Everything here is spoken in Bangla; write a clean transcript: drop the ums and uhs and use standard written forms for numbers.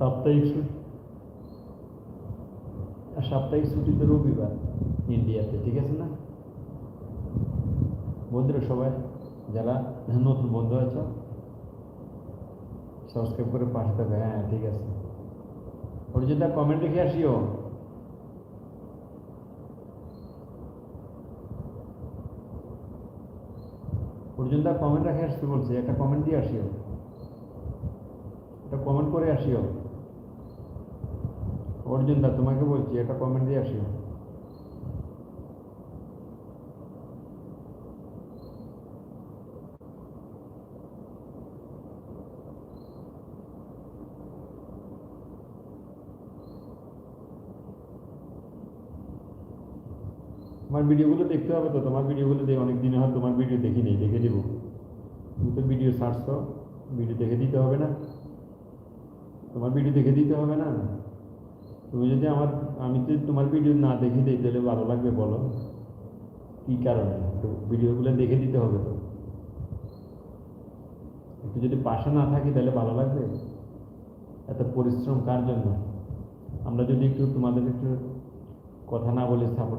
সাপ্তাহিক ছুটি, সাপ্তাহিক ছুটিতে রবিবার ইন্ডিয়াতে, ঠিক আছে না? বন্ধুরা সবাই যারা নতুন বন্ধু আছো সাবস্ক্রাইব করে পাশে থাকবে। হ্যাঁ ঠিক আছে, অরিজিৎদা কমেন্ট রেখে আসিও। অর্জুনদা কমেন্ট রেখে আসতে বলছে, একটা কমেন্ট দিয়ে আসিও, একটা কমেন্ট করে আসিও। অর্জুনদা তোমাকে বলছি, একটা কমেন্ট দিয়ে আসিও। তোমার ভিডিওগুলো দেখতে হবে তো, তোমার ভিডিওগুলো দেখে অনেক দিন হয় তোমার ভিডিও দেখি নেই, দেখে দেবো। তুমি তো ভিডিও সার্চ করো, ভিডিও দেখে দিতে হবে না? তোমার ভিডিও দেখে দিতে হবে না? তুমি যদি আমি যদি তোমার ভিডিও না দেখে দিই তাহলে ভালো লাগবে বলো? কী কারণে? তো ভিডিওগুলো দেখে দিতে হবে তো। একটু যদি পাশে না থাকি তাহলে ভালো লাগবে? এত পরিশ্রম কার জন্য? আমরা যদি একটু তোমাদের একটু কথা না বলে সাপোর্ট